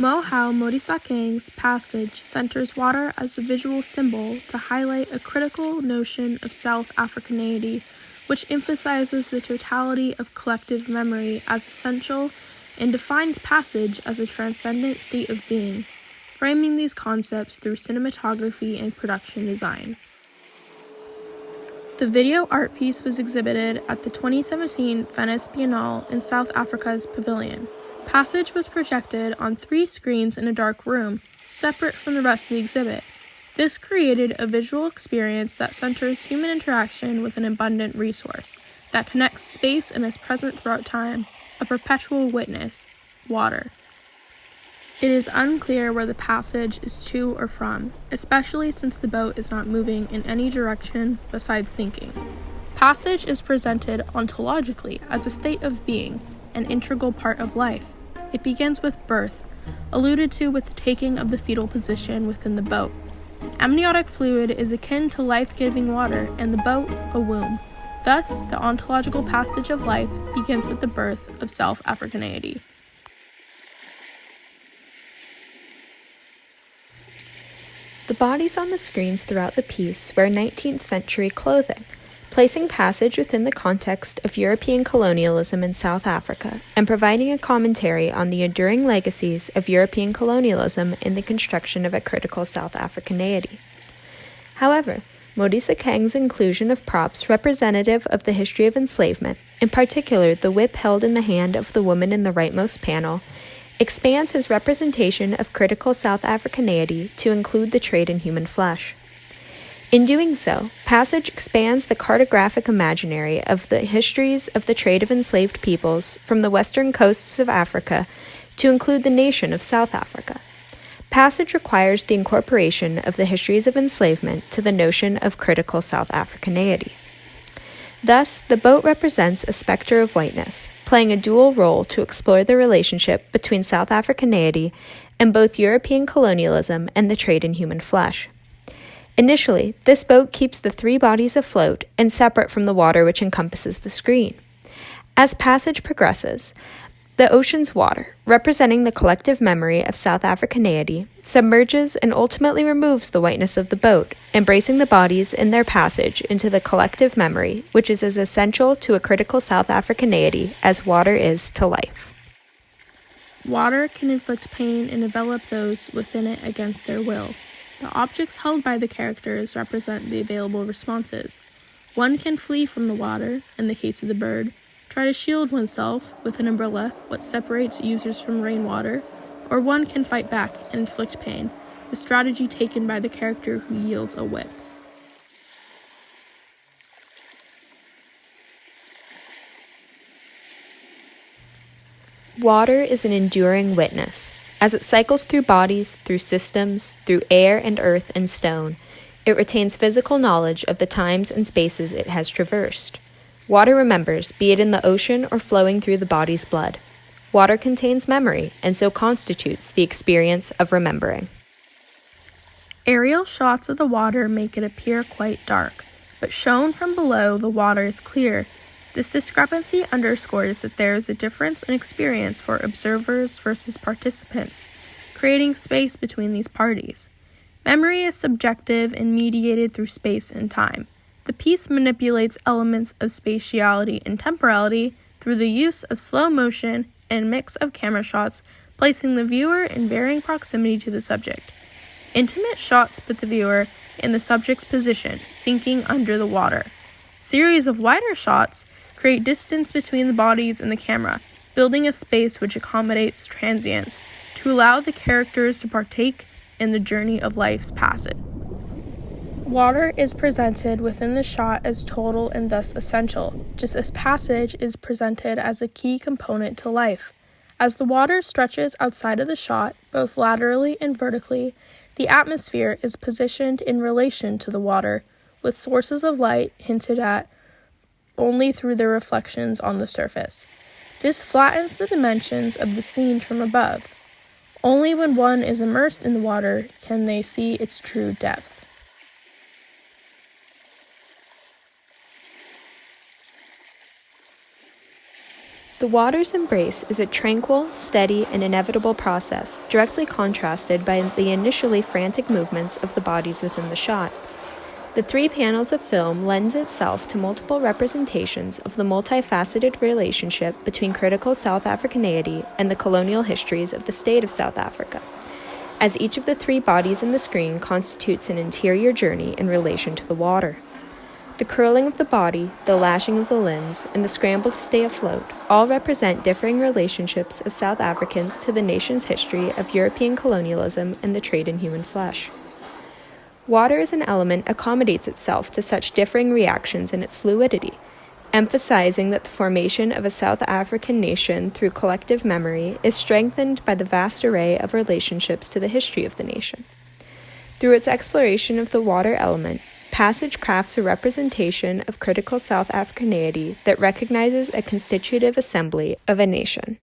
Mohau Modisakeng's passage centers water as a visual symbol to highlight a critical notion of South Africaneity, which emphasizes the totality of collective memory as essential and defines passage as a transcendent state of being, framing these concepts through cinematography and production design. The video art piece was exhibited at the 2017 Venice Biennale in South Africa's Pavilion. Passage was projected on 3 screens in a dark room, separate from the rest of the exhibit. This created a visual experience that centers human interaction with an abundant resource, that connects space and is present throughout time, a perpetual witness, water. It is unclear where the passage is to or from, especially since the boat is not moving in any direction besides sinking. Passage is presented ontologically as a state of being, an integral part of life. It begins with birth, alluded to with the taking of the fetal position within the boat. Amniotic fluid is akin to life-giving water, and the boat a womb. Thus, the ontological passage of life begins with the birth of South Africaneity. The bodies on the screens throughout the piece wear 19th century clothing, placing passage within the context of European colonialism in South Africa and providing a commentary on the enduring legacies of European colonialism in the construction of a critical South Africaneity. However, Modisakeng's inclusion of props representative of the history of enslavement, in particular the whip held in the hand of the woman in the rightmost panel, expands his representation of critical South Africaneity to include the trade in human flesh. In doing so, Passage expands the cartographic imaginary of the histories of the trade of enslaved peoples from the western coasts of Africa to include the nation of South Africa. Passage requires the incorporation of the histories of enslavement to the notion of critical South Africaneity. Thus, the boat represents a specter of whiteness, playing a dual role to explore the relationship between South Africaneity and both European colonialism and the trade in human flesh. Initially, this boat keeps the 3 bodies afloat and separate from the water which encompasses the screen. As Passage progresses, the ocean's water, representing the collective memory of South Africaneity, submerges and ultimately removes the whiteness of the boat, embracing the bodies in their passage into the collective memory, which is as essential to a critical South Africaneity as water is to life. Water can inflict pain and envelop those within it against their will. The objects held by the characters represent the available responses. One can flee from the water, in the case of the bird, try to shield oneself with an umbrella, what separates users from rainwater, or one can fight back and inflict pain, the strategy taken by the character who yields a whip. Water is an enduring witness. As it cycles through bodies, through systems, through air and earth and stone, it retains physical knowledge of the times and spaces it has traversed. Water remembers, be it in the ocean or flowing through the body's blood. Water contains memory, and so constitutes the experience of remembering. Aerial shots of the water make it appear quite dark, but shown from below the water is clear. This discrepancy underscores that there is a difference in experience for observers versus participants, creating space between these parties. Memory is subjective and mediated through space and time. The piece manipulates elements of spatiality and temporality through the use of slow motion and mix of camera shots, placing the viewer in varying proximity to the subject. Intimate shots put the viewer in the subject's position, sinking under the water. Series of wider shots create distance between the bodies and the camera, building a space which accommodates transience to allow the characters to partake in the journey of life's passage. Water is presented within the shot as total and thus essential, just as passage is presented as a key component to life. As the water stretches outside of the shot, both laterally and vertically, the atmosphere is positioned in relation to the water, with sources of light hinted at only through their reflections on the surface. This flattens the dimensions of the scene from above. Only when one is immersed in the water can they see its true depth. The water's embrace is a tranquil, steady, and inevitable process, directly contrasted by the initially frantic movements of the bodies within the shot. The 3 panels of film lends itself to multiple representations of the multifaceted relationship between critical South Africaneity and the colonial histories of the state of South Africa, as each of the 3 bodies in the screen constitutes an interior journey in relation to the water. The curling of the body, the lashing of the limbs, and the scramble to stay afloat all represent differing relationships of South Africans to the nation's history of European colonialism and the trade in human flesh. Water as an element accommodates itself to such differing reactions in its fluidity, emphasizing that the formation of a South African nation through collective memory is strengthened by the vast array of relationships to the history of the nation. Through its exploration of the water element, Passage crafts a representation of critical South Africaneity that recognizes a constitutive assembly of a nation.